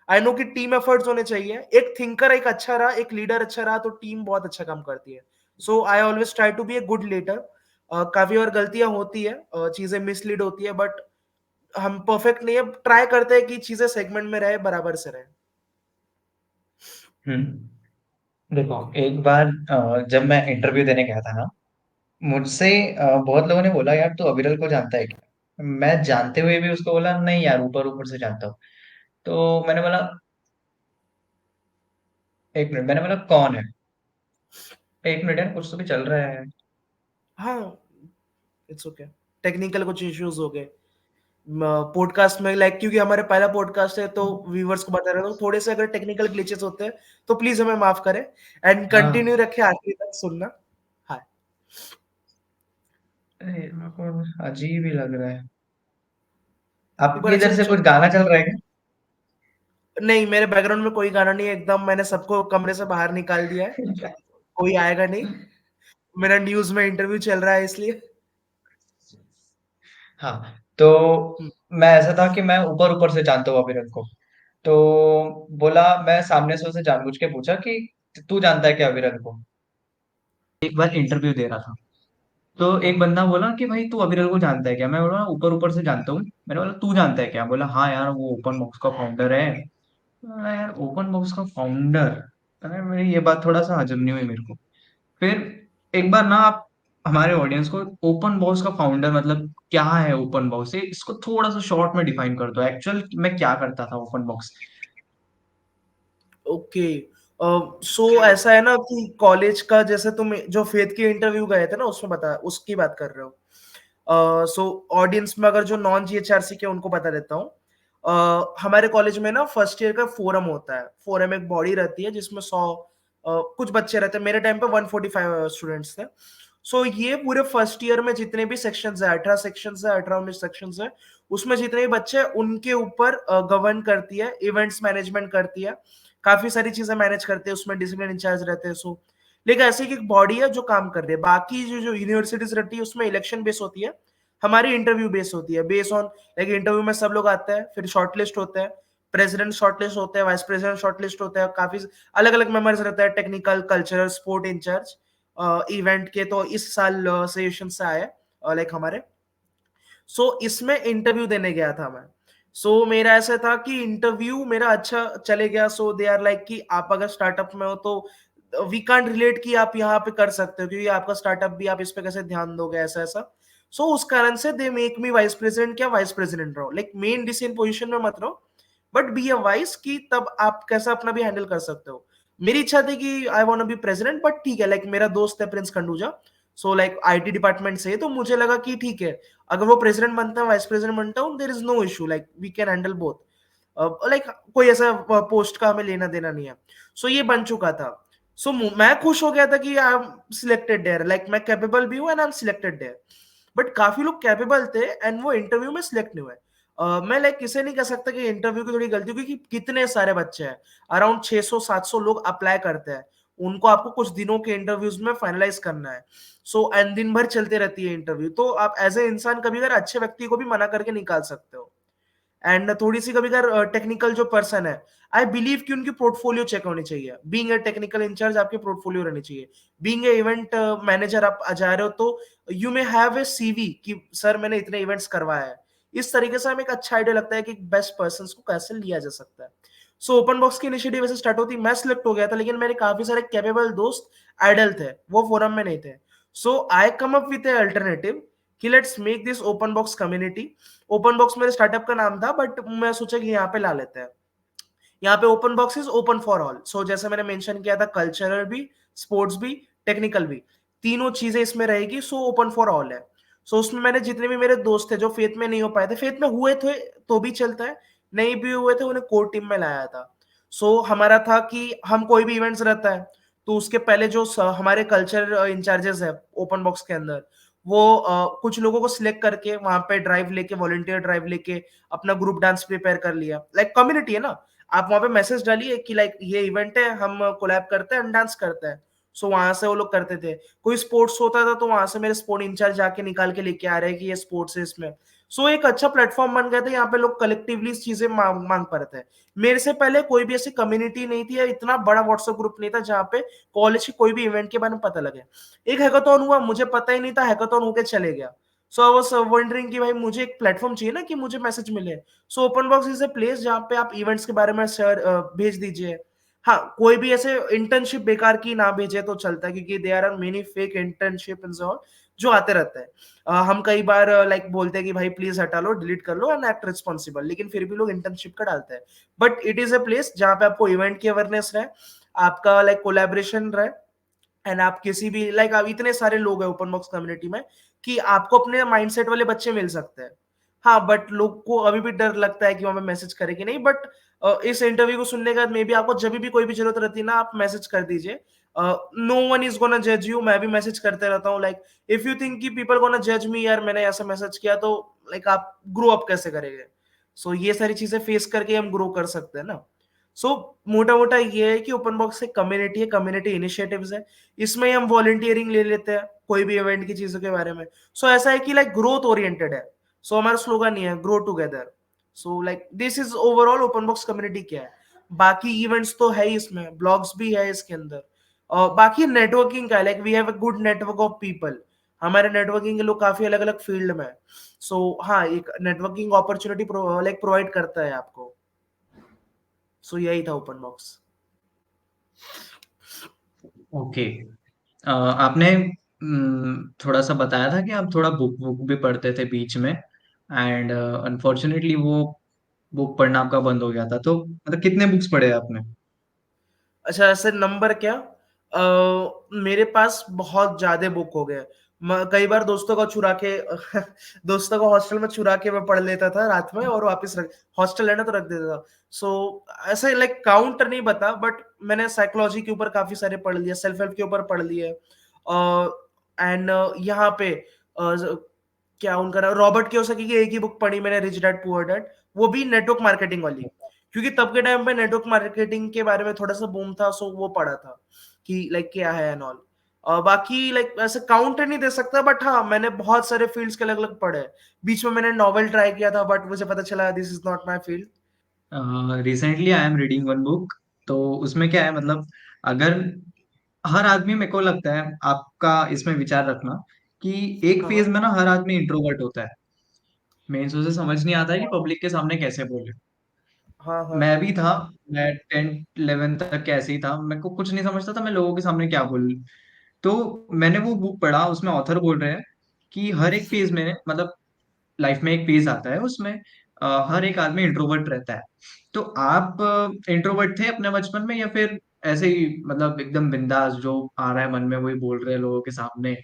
आई नो कि टीम एफर्ट्स होने चाहिए। एक थिंकर एक अच्छा रहा, एक लीडर अच्छा रहा, तो टीम बहुत अच्छा काम करती है। So I always try to be a good leader. काफी और गलतियां होती है, चीजें मिसलीड होती है, बट हम परफेक्ट नहीं है, ट्राई करते हैं कि चीजें सेगमेंट में रहे, बराबर से रहे। देखो एक बार जब मैं इंटरव्यू देने गया था ना, मुझसे बहुत लोगों ने बोला यार तू अविरल को जानता है क्या। मैं जानते हुए भी उसको बोला नहीं यार, ऊपर ऊपर से जानता हूँ। तो मैंने बोला, एक मिनट, मैंने बोला कौन है, एक मिनट यार कुछ तो भी चल रहा है। हाँ, इट्स ओके। टेक्निकल कुछ इश्यूज हो गए पॉडकास्ट में, लाइक क्योंकि हमारे पहला पॉडकास्ट है, तो व्यूवर्स को बता रहा हूँ, थोड़े से अगर टेक्निकल ग्लिचेस होते हैं तो प्लीज हमें माफ करें एंड हाँ। कंटिन्यू रखें आखिरी तक सुनना। हाँ, अरे मेरे को अजीब ही लग रहा है। एक बार आपके अच्छे इधर से से कुछ चेक। गाना चल रहा है क्या? नहीं, मेरे बैकग्राउंड में कोई गाना नहीं है, एकदम मैंने सबको कमरे से बाहर निकाल दिया है, कोई आएगा नहीं। मेरा न्यूज में इंटरव्यू चल रहा है इसलिए। हाँ। तो हम्म, मैं ऐसा था कि मैं ऊपर ऊपर से जानता हूँ अविरल को। तो बोला, मैं सामने से उसे जानबूझ के पूछा कि तू जानता है क्या अविरल को। एक बार इंटरव्यू दे रहा था, तो एक बंदा बोला कि भाई तू अविरल को जानता है क्या। मैं बोला ऊपर ऊपर से जानता हूँ। मैंने बोला तू जानता है क्या। बोला हाँ यार वो ओपन बॉक्स का फाउंडर है। बोला यार ओपन बॉक्स का फाउंडर। अरे मेरी ये बात थोड़ा सा हजम नहीं हुई मेरे को। फिर एक बार ना आप हमारे ऑडियंस को ओपन बॉक्स का फाउंडर मतलब क्या है, ओपन बॉक्स से इसको थोड़ा सा शॉर्ट में डिफाइन कर दो, एक्चुअल मैं क्या करता था ओपन बॉक्स। ओके। सो ऐसा है ना कि कॉलेज का, जैसे तुम जो फेथ के इंटरव्यू गए थे ना, उसमें बता, उसकी बात कर रहे हो। सो ऑडियंस में अगर जो नॉन जीएचआरसी के, उनको बता देता हूँ। हमारे कॉलेज में ना फर्स्ट ईयर का फोरम होता है। फोरम एक बॉडी रहती है जिसमें 100 कुछ बच्चे रहते हैं। मेरे टाइम पे 145 स्टूडेंट्स थे। सो ये पूरे फर्स्ट ईयर में जितने भी सेक्शंस है, 18 सेक्शंस है, 18-19 सेक्शंस है, उसमें जितने भी बच्चे हैं उनके ऊपर गवर्न करती है, इवेंट्स मैनेजमेंट करती है, काफी सारी चीजें मैनेज करते हैं, उसमें डिसिप्लिन इंचार्ज रहते हैं। सो लेकिन ऐसे की एक बॉडी है जो काम कर रही है। बाकी जो जो यूनिवर्सिटीज रहती है उसमें इलेक्शन बेस होती है, हमारी इंटरव्यू बेस होती है। बेस ऑन लाइक इंटरव्यू में सब लोग आते हैं, फिर शॉर्टलिस्ट होते हैं, प्रेसिडेंट शॉर्टलिस्ट होते हैं, वाइस प्रेसिडेंट शॉर्टलिस्ट होते हैं, काफी अलग अलग मेंबर्स रहते हैं, technical, cultural, sport incharge. Event के तो इस साल सजेशन से आए लाइक हमारे। सो इसमें इंटरव्यू देने गया था मैं। सो मेरा ऐसा था कि इंटरव्यू मेरा अच्छा चले गया। सो दे आर लाइक कि आप अगर स्टार्टअप में हो तो वी कांट रिलेट कि आप यहाँ पे कर सकते हो, क्योंकि आपका स्टार्टअप भी, आप इस पे कैसे ध्यान दोगे, ऐसा ऐसा। सो उस कारण से they make me vice president. क्या वाइस प्रेसिडेंट रहो, लाइक मेन डिसीजन पोजीशन में मत रहो, बट बी अ वाइस कि तब आप कैसा अपना भी हैंडल कर सकते हो। मेरी इच्छा थी कि I want to be president, but ठीक है, लाइक मेरा दोस्त है Prince Khanduja, so like IT department से, तो मुझे लगा कि ठीक है, अगर वो प्रेसिडेंट बनता है, वाइस प्रेसिडेंट बनता हूँ, there is no issue, like we can handle both. Like कोई ऐसा पोस्ट का हमें लेना देना नहीं है। सो ये बन चुका था। सो मैं खुश हो गया था कि I am selected there, like मैं कैपेबल भी हूँ and I am selected there. But काफी लोग कैपेबल थे एंड वो इंटरव्यू में सिलेक्ट नहीं हुए। मैं लाइक किसे नहीं कह सकता कि इंटरव्यू की थोड़ी गलती, क्योंकि कितने सारे बच्चे हैं, अराउंड 600-700 लोग अप्लाई करते हैं, उनको आपको कुछ दिनों के इंटरव्यूज में फाइनलाइज करना है। सो एंड दिन भर चलते रहती है इंटरव्यू, तो आप एज ए इंसान कभी अगर अच्छे व्यक्ति को भी मना करके निकाल सकते हो। एंड थोड़ी सी कभी अगर टेक्निकल जो पर्सन है, आई बिलीव कि उनकी पोर्टफोलियो चेक होनी चाहिए। बीइंग ए टेक्निकल इंचार्ज आपकी पोर्टफोलियो रहनी चाहिए। बीइंग ए इवेंट मैनेजर आप जा रहे हो तो you may have a CV कि सर मैंने इतने इवेंट्स करवाया है। इस तरीके से हमें एक अच्छा आइडिया लगता है कि बेस्ट पर्सन को कैसे लिया जा सकता है। सो ओपन बॉक्स की इनिशिएटिव वैसे स्टार्ट होती, मैं सिलेक्ट हो गया था, लेकिन मेरे काफी सारे कैपेबल दोस्त आइडल थे, वो फोरम में नहीं थे। So I come up with a alternative कि let's make this open box community. Open box मेरे स्टार्टअप का नाम था, बट मैं सोचा कि यहाँ पे ला लेते हैं। यहाँ पे open box is open for all. So जैसे मैंने मेंशन किया था, कल्चरल भी, स्पोर्ट्स भी, टेक्निकल भी, तीनों चीजें इसमें रहेगी। सो ओपन फॉर ऑल है। सो उसमें मैंने जितने भी मेरे दोस्त थे जो फेथ में नहीं हो पाए थे, फेथ में हुए थे तो भी चलता है, नहीं भी हुए थे, उन्हें कोर टीम में लाया था। सो हमारा था कि हम कोई भी इवेंट्स रहता है तो उसके पहले जो हमारे कल्चर इंचार्जेस है ओपन बॉक्स के अंदर, वो कुछ लोगों को सिलेक्ट करके वहां पे ड्राइव लेके, वॉलंटियर ड्राइव लेके अपना ग्रुप डांस प्रिपेयर कर लिया। लाइक कम्युनिटी है ना, आप वहां पे मैसेज डालिए कि लाइक ये इवेंट है, हम कोलैब करते हैं, डांस करते हैं। सो वहां से वो लोग करते थे। कोई स्पोर्ट्स होता था तो वहां से मेरे स्पोर्ट इंचार्ज जाके निकाल के लेके आ रहे हैं कि ये स्पोर्ट्स है इसमें। सो एक अच्छा प्लेटफॉर्म बन गया था, यहाँ पे लोग कलेक्टिवली चीजें मांग पा रहे थे। मेरे से पहले कोई भी ऐसी कम्युनिटी नहीं थी या इतना बड़ा व्हाट्सएप ग्रुप नहीं था जहाँ पे कॉलेज की कोई भी इवेंट के बारे में पता लगे। एक हैकाथॉन हुआ, मुझे पता ही नहीं था, हैकाथॉन होके चले गया। सो आई वाज वंडरिंग कि भाई मुझे एक प्लेटफॉर्म चाहिए ना कि मुझे मैसेज मिले। So open box is a place जहाँ पे आप इवेंट्स के बारे में शेयर भेज दीजिए। हाँ, कोई भी ऐसे इंटर्नशिप बेकार की ना भेजे तो चलता है, क्योंकि there are many fake internship इन जो आते रहते हैं। हम कई बार लाइक बोलते हैं कि भाई प्लीज हटा लो, डिलीट कर लो एंड एक्ट रिस्पॉन्सिबल, लेकिन फिर भी लोग इंटर्नशिप का डालते हैं। But it is a place जहाँ पे आपको इवेंट की अवेयरनेस रहे, आपका लाइक कोलैबोरेशन रहे, एंड आप किसी भी लाइक आप इतने सारे लोग हैं ओपन बॉक्स कम्युनिटी में कि आपको अपने माइंडसेट वाले बच्चे मिल सकते हैं। हाँ, बट लोग को अभी भी डर लगता है कि वहां पे मैसेज करे कि नहीं। बट इस इंटरव्यू को सुनने के बाद मे बी आपको जब भी कोई भी जरूरत रहती है ना, आप मैसेज कर दीजिए। नो वन इज गोना जज यू। मैं भी मैसेज करते रहता हूँ, लाइक इफ यू थिंक कि पीपल गोना जज मी, यार मैंने ऐसा मैसेज किया, तो लाइक आप ग्रो अप कैसे करेंगे। सो ये सारी चीजें फेस करके हम ग्रो कर सकते हैं ना। सो मोटा मोटा ये है कि ओपन बॉक्स एक कम्युनिटी है, कम्युनिटी इनिशिएटिव्स है, इसमें हम वॉलंटियरिंग ले लेते हैं कोई भी इवेंट की चीजों के बारे में। सो ऐसा है कि लाइक ग्रोथ ओरिएंटेड है। सो हमारा स्लोगन ये है, grow together. So like this is overall open box community क्या है। बाकी इवेंट्स तो है ही इसमें, ब्लॉग्स भी है इसके अंदर, और बाकी नेटवर्किंग का है, like we have a good network of people. हमारे नेटवर्किंग के लोग काफी अलग अलग फील्ड में। सो हाँ, एक नेटवर्किंग अपॉर्चुनिटी लाइक प्रोवाइड करता है आपको। सो यही था ओपन बॉक्स। ओके। आपने थोड़ा सा बताया था कि आप थोड़ा बुक बुक भी पढ़ते थे बीच में, एंड अनफॉर्चुनेटली वो बुक पढ़ना आपका बंद हो गया था, तो मतलब कितने बुक्स पढ़े आपने? अच्छा, ऐसे नंबर क्या, मेरे पास बहुत ज्यादा बुक हो गए। कई बार दोस्तों को चुरा के दोस्तों को हॉस्टल में चुरा के मैं पढ़ लेता था रात में, और वापस रख, हॉस्टल है ना तो रख देता था। सो ऐसे लाइक काउंट नहीं बता, बट मैंने साइकोलॉजी के ऊपर काफी सारे पढ़ लिए, सेल्फ हेल्प के ऊपर पढ़ लिए। एंड यहाँ पे क्या उनका रॉबर्ट कियोसाकी की एक ही बुक पढ़ी मैंने, रिच डैड पुअर डैड, वो भी नेटवर्क मार्केटिंग वाली, क्योंकि तब के टाइम पे नेटवर्क मार्केटिंग के बारे में थोड़ा सा बूम था, सो वो पढ़ा था कि लाइक क्या है एंड ऑल। बाकी लाइक ऐसे काउंट नहीं दे सकता, बट हाँ मैंने बहुत सारे फील्ड्स के अलग अलग पढ़े हैं। बीच में मैंने नॉवेल ट्राई किया था, बट मुझे पता चला this is not my field. Recently I am reading one book. तो उसमें क्या है मतलब, अगर हर आदमी, मेरे को लगता है आपका इसमें विचार रखना कि एक हाँ फेज में ना हर आदमी इंट्रोवर्ट होता है। मेन उसे समझ नहीं आता है कि पब्लिक के सामने कैसे बोले। हाँ हाँ मैं भी था। मैं 10th 11th तक कैसे ही था, मेरे को कुछ नहीं समझता था मैं लोगों के सामने क्या बोलूं। तो मैंने वो बुक पढ़ा, उसमें ऑथर बोल रहे हैं कि हर एक फेज में, मतलब लाइफ में एक फेज आता है उसमें हर एक आदमी इंट्रोवर्ट रहता है। तो आप इंट्रोवर्ट थे अपने बचपन में, या फिर ऐसे ही मतलब एकदम बिंदास जो आ रहा है मन में वही बोल रहे हैं लोगों के सामने?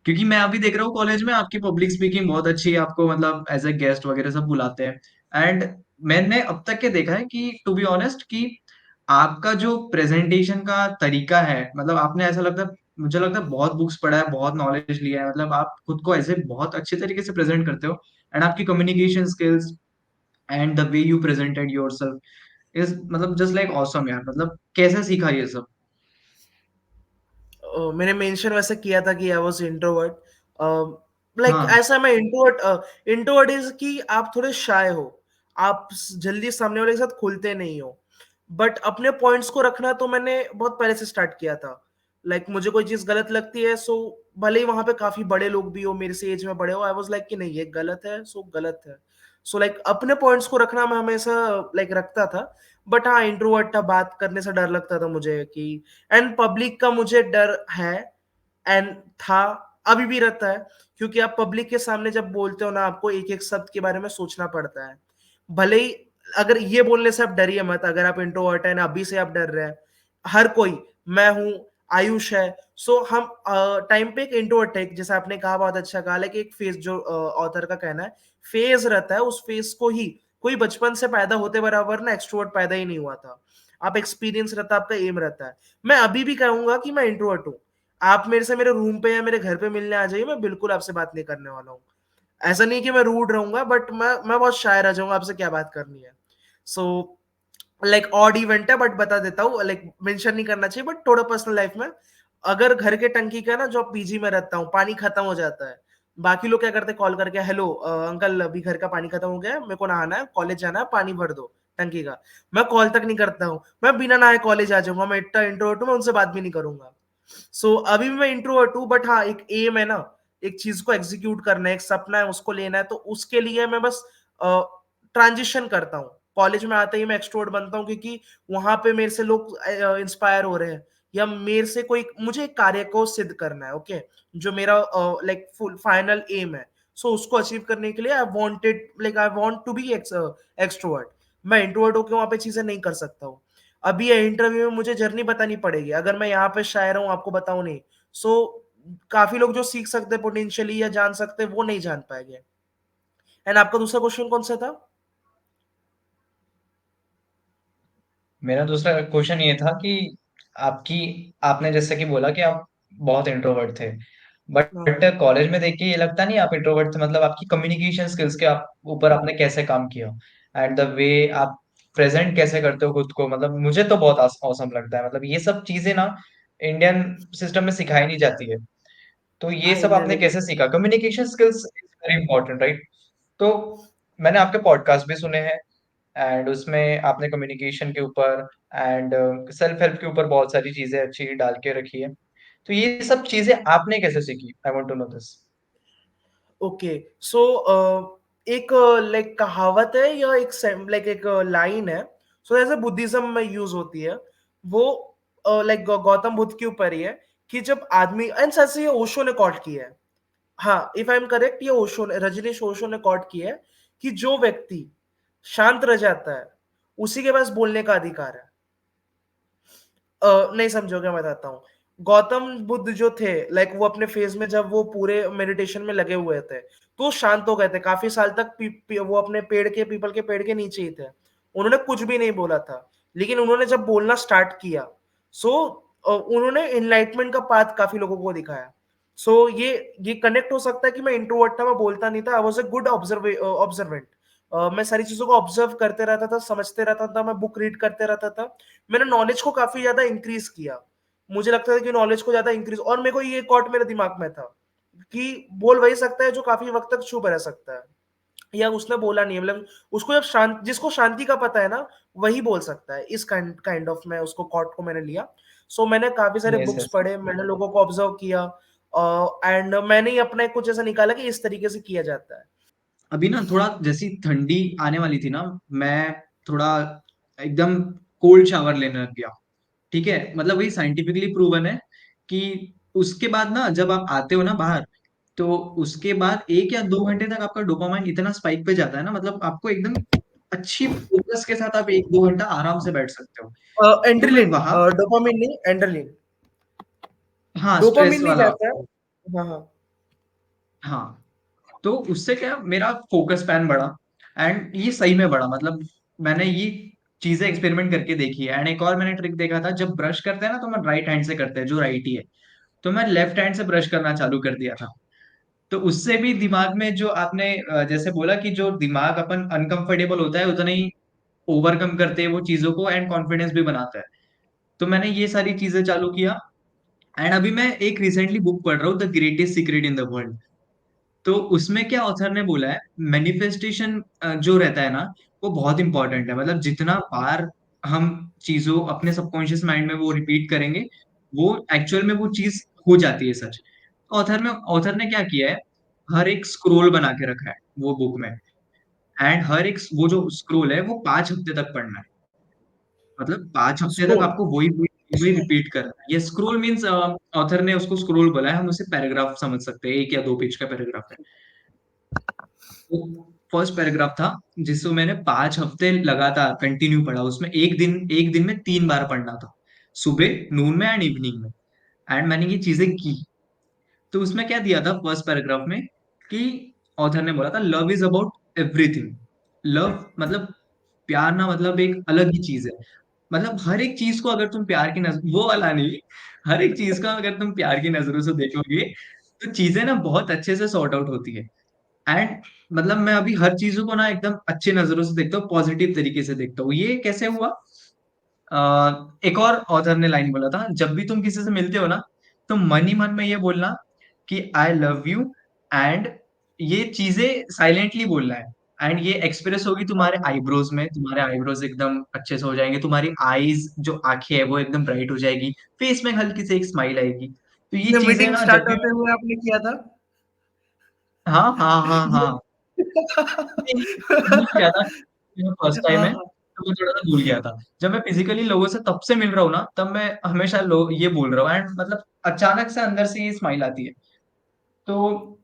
क्योंकि मैं अभी देख रहा हूँ कॉलेज में आपकी पब्लिक स्पीकिंग बहुत अच्छी है, आपको मतलब एज ए गेस्ट वगैरह सब बुलाते हैं। एंड मैंने अब तक के देखा है कि टू बी ऑनेस्ट कि आपका जो प्रेजेंटेशन का तरीका है, मतलब आपने ऐसा लगता है, मुझे लगता है बहुत बुक्स पढ़ा है, बहुत नॉलेज लिया है, मतलब आप खुद को ऐसे बहुत अच्छे तरीके से प्रेजेंट करते हो। एंड आपकी communication skills and the way you presented yourself is मतलब जस्ट लाइक ऑसम यार। मतलब कैसे सीखा ये सब? मैंने मेंशन वैसे किया था कि आई वाज इंट्रोवर्ट। लाइक हाँ। ऐसा मैं इंट्रोवर्ट, इंट्रोवर्ट इज कि आप थोड़े शाय हो, आप जल्दी सामने वाले के साथ खुलते नहीं हो। बट अपने पॉइंट्स को रखना तो मैंने बहुत पहले से स्टार्ट किया था। लाइक मुझे कोई चीज गलत लगती है, सो भले ही वहां पे काफी बड़े लोग भी हो, मेरे से एज में बड़े हो, आई वाज लाइक कि नहीं ये गलत है, सो गलत है। सो लाइक अपने पॉइंट्स को रखना मैं हमेशा लाइक रखता था। बट हाँ इंट्रोवर्ट था, बात करने से डर लगता था मुझे कि, एंड पब्लिक का मुझे डर है, एंड था, अभी भी रहता है। क्योंकि आप पब्लिक के सामने जब बोलते हो ना, आपको एक एक शब्द के बारे में सोचना पड़ता है। भले ही अगर ये बोलने से आप डरिए मत, अगर आप इंट्रोवर्ट है ना अभी से आप डर रहे हैं, हर कोई, मैं हूं, आयुष है, सो हम टाइम पे एक इंट्रोवर्ट है, जैसे आपने कहा बहुत अच्छा कहा है कि एक फेज, जो ऑथर का कहना है फेज रहता है, उस फेज को ही कोई बचपन से पैदा होते बराबर ना एक्सट्रोवर्ट पैदा ही नहीं हुआ था। आप एक्सपीरियंस रहता है, आपका एम रहता है। मैं अभी भी कहूंगा कि मैं इंट्रोवर्ट हूँ। आप मेरे से मेरे रूम पे या मेरे घर पे मिलने आ जाइए, मैं बिल्कुल आपसे बात नहीं करने वाला हूँ। ऐसा नहीं कि मैं रूड रहूंगा, बट मैं बहुत शायर रह जाऊंगा, आपसे क्या बात करनी है। सो लाइक ऑड इवेंट है, बट बता देता हूँ, लाइक मेंशन नहीं करना चाहिए, बट थोड़ा पर्सनल लाइफ में, अगर घर के टंकी का ना, जो पीजी में रहता हूँ, पानी खत्म हो जाता है, बाकी लोग क्या करते हैं, कॉल करके, हेलो अंकल अभी घर का पानी खत्म हो गया है, मेरे को नहाना है, कॉलेज जाना है, पानी भर दो टंकी का। मैं कॉल तक नहीं करता हूँ, मैं बिना नहाए कॉलेज आ जाऊंगा, मैं इतना इंट्रोवर्ट हूँ, मैं उनसे बात भी नहीं करूंगा। सो अभी भी मैं इंट्रोवर्ट हूँ, बट हाँ एक एम है ना, एक चीज को एग्जीक्यूट करना है, एक सपना है उसको लेना है, तो उसके लिए मैं बस ट्रांजिशन करता हूँ। कॉलेज में आते ही मैं एक्सट्रोवर्ट बनता हूँ, क्योंकि वहां पे मेरे से लोग इंस्पायर हो रहे हैं, या मेरे से कोई, मुझे एक कार्य को सिद्ध करना है, ओके, जो मेरा लाइक फुल फाइनल एम है। सो उसको अचीव करने के लिए I want to be extrovert. मैं इंट्रोवर्ट होकर वहां पे चीजें नहीं कर सकता हूँ। अभी ये इंटरव्यू में मुझे जर्नी बतानी पड़ेगी, अगर मैं यहाँ पे शायर हूँ आपको बताऊं नहीं, सो काफी लोग जो सीख सकते पोटेंशियली या जान सकते वो नहीं जान पाएंगे। एंड आपका दूसरा क्वेश्चन कौन सा था? मेरा दूसरा क्वेश्चन ये था कि आपकी आपने जैसे कि बोला कि आप बहुत इंट्रोवर्ट थे, बट हाँ कॉलेज में देख के ये लगता नहीं आप इंट्रोवर्ट थे? मतलब आपकी कम्युनिकेशन स्किल्स के आप ऊपर आपने कैसे काम किया, एंड द वे आप प्रेजेंट कैसे करते हो खुद को, मतलब मुझे तो बहुत औसम लगता है। मतलब ये सब चीजें ना इंडियन सिस्टम में सिखाई नहीं जाती है। तो ये हाँ सब इंडियन आपने कैसे सीखा? Communication skills is very important, right? तो मैंने आपके पॉडकास्ट भी सुने हैं, एंड उसमें आपने कम्युनिकेशन के ऊपर एंड सेल्फ हेल्प के ऊपर बहुत सारी चीजें अच्छी डाल के रखी है। तो ये सब चीजें आपने कैसे सीखी? I want to know this. Okay. So एक लाइक कहावत है, या एक लाइक एक लाइन है, सो जैसे बुद्धिज्म में यूज होती है, वो लाइक गौतम बुद्ध के ऊपर ही है, कि जब आदमी, एंड सच से ये ओशो ने कॉट किया है, हाँ इफ आई एम करेक्ट, ये ओशो ने, रजनीश ओशो ने कॉट किया है, कि जो व्यक्ति शांत रह जाता है उसी के पास बोलने का अधिकार है। नहीं समझोगे, मैं बताता हूँ। गौतम बुद्ध जो थे, लाइक वो अपने फेज में जब वो पूरे मेडिटेशन में लगे हुए थे, तो वो शांत हो गए थे काफी साल तक। वो अपने पीपल के पेड़ के नीचे ही थे, उन्होंने कुछ भी नहीं बोला था। लेकिन उन्होंने जब बोलना स्टार्ट किया, सो उन्होंने एनलाइटमेंट का पाथ काफी लोगों को दिखाया। सो ये कनेक्ट हो सकता है कि मैं इंट्रोवर्ट था, मैं बोलता नहीं था, I was a good observant. मैं सारी चीजों को ऑब्जर्व करते रहता था, समझते रहता था, मैं बुक रीड करते रहता था। मैंने नॉलेज को काफी ज्यादा इंक्रीज किया। मुझे लगता था कि नॉलेज को ज्यादा इंक्रीज, और मेरे को ये कॉट मेरे दिमाग में था कि बोल वही सकता है जो काफी वक्त तक चुप रह सकता है, या उसने बोला नहीं, मतलब उसको जब शांत, जिसको शांति का पता है ना, वही बोल सकता है। इस काइंड ऑफ मैं उसको कॉट को मैंने लिया। सो मैंने काफी सारे यस बुक्स यस। पढ़े, मैंने लोगों को ऑब्जर्व किया, एंड मैंने ही अपना कुछ ऐसा निकाला कि इस तरीके से किया जाता है। अभी ना थोड़ा जैसी ठंडी आने वाली थी ना, मैं थोड़ा एकदम कोल्ड शावर लेने लग गया। ठीक है, मतलब वही साइंटिफिकली प्रूवन है कि उसके बाद ना जब आप आते हो ना बाहर, तो उसके बाद 1 या 2 घंटे तक आपका डोपामाइन इतना स्पाइक पे जाता है ना, मतलब आपको एकदम अच्छी फोकस के साथ आप 1-2 घंटा आराम से बैठ सकते हो। तो मैं एंड्रेलिन, वहां, डोपामिन नहीं, एंड्रेलिन। हाँ स्ट्रेस डोपामिन नहीं वाला, रहता है। हाँ हाँ। हाँ। तो उससे क्या मेरा फोकस पैन बढ़ा, एंड ये सही में बढ़ा, मतलब मैंने ये चीजें एक्सपेरिमेंट करके देखी है। एंड एक और मैंने ट्रिक देखा था, जब ब्रश करते हैं ना तो मैं राइट हैंड से करते हैं जो राइट ही है, तो मैं लेफ्ट हैंड से ब्रश करना चालू कर दिया था। तो उससे भी दिमाग में जो आपने जैसे बोला कि जो दिमाग अपन अनकंफर्टेबल होता है उतना ही ओवरकम करते हैं वो चीजों को, एंड कॉन्फिडेंस भी बनाता है। तो मैंने ये सारी चीजें चालू किया। एंड अभी मैं एक रिसेंटली बुक पढ़ रहा हूँ, the greatest secret in the world. तो उसमें क्या ऑथर ने बोला है, मैनिफेस्टेशन जो रहता है ना, वो बहुत इंपॉर्टेंट है। मतलब जितना बार हम चीजों अपने सबकॉन्शियस माइंड में वो रिपीट करेंगे, वो एक्चुअल में वो चीज हो जाती है सच। ऑथर ने क्या किया है, हर एक स्क्रोल बना के रखा है वो बुक में। एंड हर एक वो जो स्क्रोल है वो 5 हफ्ते तक पढ़ना है। मतलब 5 हफ्ते तक स्क्रोल। आपको वही वही वही रिपीट करना है। ये स्क्रोल मीन्स, ऑथर ने उसको स्क्रोल बोला है, हम उसे पैराग्राफ समझ सकते हैं, 1 या 2 पेज का पैराग्राफ है। वो फर्स्ट पैराग्राफ था जिसको मैंने 5 हफ्ते लगातार कंटिन्यू पढ़ा। उसमें एक दिन में 3 बार पढ़ना था, सुबह, नून में एंड इवनिंग में। एंड मैंने ये चीजें की। तो उसमें क्या दिया था फर्स्ट पैराग्राफ में, कि ऑथर ने बोला था love is about everything. Love मतलब प्यार ना, मतलब एक अलग ही चीज है। मतलब हर एक चीज को अगर तुम प्यार की नजर, वो वाला नहीं, हर एक चीज का अगर तुम प्यार की नजरों से देखोगे तो चीजें ना बहुत अच्छे से सॉर्ट आउट होती है। एंड मतलब मैं अभी हर चीजों को ना एकदम अच्छे नजरों से देखता हूँ, पॉजिटिव तरीके से देखता हूँ। ये कैसे हुआ? एक और ऑथर ने लाइन बोला था, जब भी तुम किसी से मिलते हो ना, तो मन ही मन में ये बोलना कि आई लव यू। एंड ये चीजें साइलेंटली बोलना है। एंड ये एक्सप्रेस होगी तुम्हारे आईब्रोज में, तुम्हारे आईब्रोज एकदम अच्छे से हो जाएंगे, तुम्हारी आईज जो आंखें है वो एकदम ब्राइट हो जाएगी, फेस में हल्की से एक स्माइल आएगी। तो ये ये चीजें मीटिंग ना जब स्टार्ट भी होते हुए आपने किया था? हाँ हाँ हाँ हाँ। नहीं, भूल गया था फर्स्ट टाइम है, हाँ, तो मैं थोड़ा सा भूल गया था। जब मैं फिजिकली लोगों से तब से मिल रहा हूँ ना, तब मैं हमेशा लोग ये बोल रहा हूँ, एंड मतलब अचानक से अंदर से ये स्माइल आती है। तो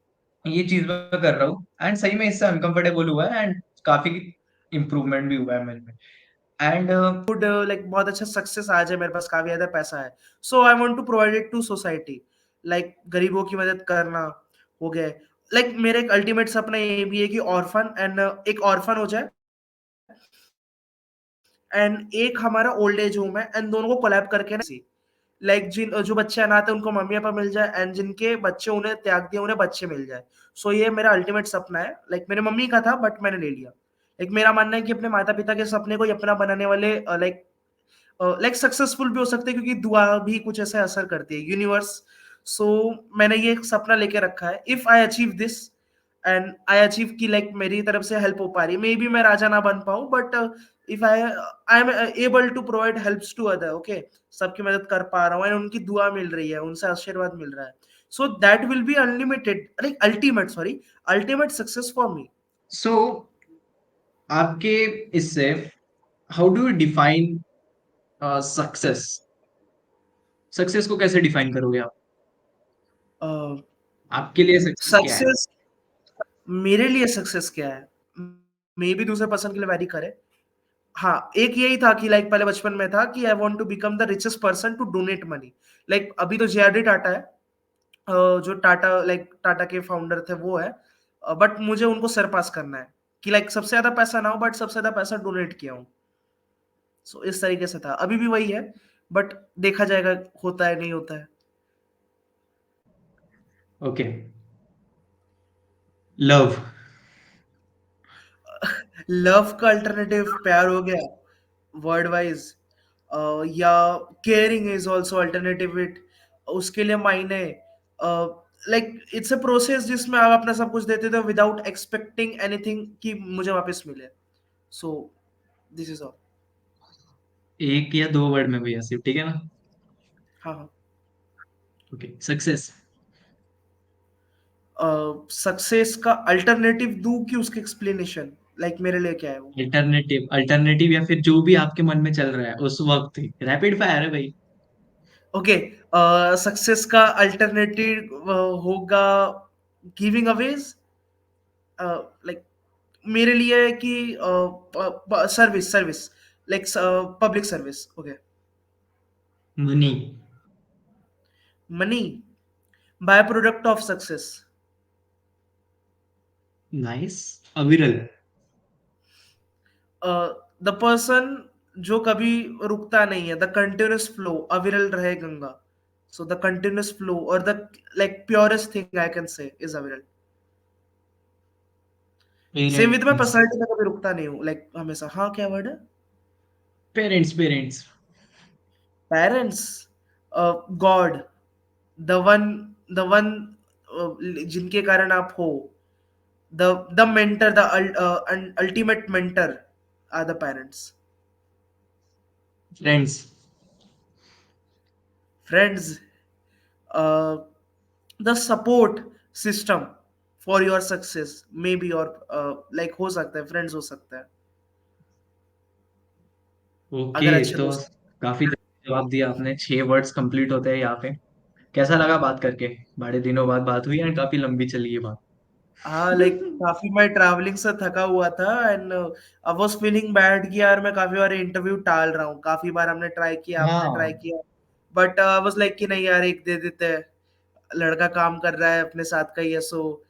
ये चीज मैं कर रहा हूँ, एंड सही में इससे अनकंफर्टेबल हुआ है, एंड काफी इम्प्रूवमेंट भी हुआ है मेरे में। एंड गुड, लाइक बहुत अच्छा सक्सेस आ जाए, मेरे पास काफी ज्यादा पैसा है, so I want to provide it to society, like गरीबों की मदद करना हो गया। लाइक मेरा एक अल्टीमेट सपना ये भी है कि ऑर्फन एंड एक ऑर्फन हो जाए, एंड एक हमारा ओल्ड एज होम है, एंड दोनों को कोलैब करके ना, लाइक जिन जो बच्चे अनाथ है उनको मम्मी पापा मिल जाए, एंड जिनके बच्चे उन्हें त्याग दिए उन्हें बच्चे मिल जाए। सो ये मेरा अल्टीमेट सपना है। लाइक मेरे मम्मी का था बट मैंने ले लिया। लाइक मेरा मानना है कि अपने माता पिता के सपने को ही अपना बनाने वाले लाइक सक्सेसफुल भी हो सकते हैं, क्योंकि दुआ भी कुछ ऐसा असर करती है, यूनिवर्स। सो मैंने ये एक सपना लेके रखा है, if I achieve this and I achieve की लाइक मेरी तरफ से हेल्प हो पा रही है, मे बी मैं राजा ना बन पाऊं, but if I am able to provide helps to other, okay, सबकी मदद कर पा रहा हूँ एंड उनकी दुआ मिल रही है, उनसे आशीर्वाद मिल रहा है, so that will be unlimited, like ultimate, sorry, ultimate success for me. So आपके इससे, how do you define success? Success को कैसे डिफाइन करोगे आप? आपके लिए सक्सेस क्या है? सक्सेस, मेरे लिए सक्सेस क्या है, मे बी दूसरे पर्सन के लिए वैरी करे। हाँ, एक यही था कि लाइक पहले बचपन में था कि I want to become the richest person to donate money. Like अभी तो जेआरडी टाटा है, जो टाटा लाइक टाटा के फाउंडर थे वो है, बट मुझे उनको सरपास करना है कि लाइक सबसे ज्यादा पैसा ना हो बट सबसे ज्यादा पैसा डोनेट किया हूँ। सो इस तरीके से था, अभी भी वही है, बट देखा जाएगा होता है नहीं होता है। ओके। लव। लव का अल्टरनेटिव प्यार हो गया वर्ड वाइज, या caring is also alternative it, उसके लिए मायने लाइक इट्स अ प्रोसेस जिसमें आप अपना सब कुछ देते थे विदाउट एक्सपेक्टिंग एनीथिंग कि मुझे वापस मिले। So this is all. एक या दो वर्ड में भैया सिर्फ, ठीक है ना? हाँ हाँ। Okay, success. सक्सेस का अल्टरनेटिव दूं कि उसकी एक्सप्लेनेशन, लाइक मेरे लिए क्या है वो? अल्टरनेटिव, अल्टरनेटिव या फिर जो भी आपके मन में चल रहा है उस वक्त ही, रैपिड फायर है भाई। ओके, सक्सेस का अल्टरनेटिव होगा गिविंग अवेज, लाइक मेरे लिए है कि service service, like public service. Okay. Money. Money by product of success. Nice. अविरल। द पर्सन जो कभी रुकता नहीं है, द कंटिन्यूअस फ्लो, अविरल रहे Ganga. So the continuous flow और the like purest thing I can say is अविरल। Same with my parents. Personality, मैं कभी रुकता नहीं हूँ लाइक हमेशा। हाँ, क्या वर्ड है? Parents, parents. Parents, God, the one जिनके कारण आप हो, the mentor, the ultimate mentor are the parents. Friends. Friends, uh, the support system for your success, maybe, or like हो सकता है फ्रेंड्स, हो सकता है ओके, अगर अच्छे तो दोस्त। काफी जवाब दिया आपने, 6 वर्ड्स कंप्लीट होते हैं यहाँ पे। कैसा लगा बात करके? बड़े दिनों बाद बात हुई एंड काफी लंबी चली ये बात। हाँ, लाइक काफी मैं ट्रैवलिंग से थका हुआ था and I was feeling bad कि यार मैं काफी बार इंटरव्यू टाल रहा हूँ, काफी बार हमने ट्राई किया, आपने ट्राई हाँ। किया, बट आई वाज लाइक कि नहीं यार, एक दे देते हैं, लड़का काम कर रहा है अपने साथ का ही है, सो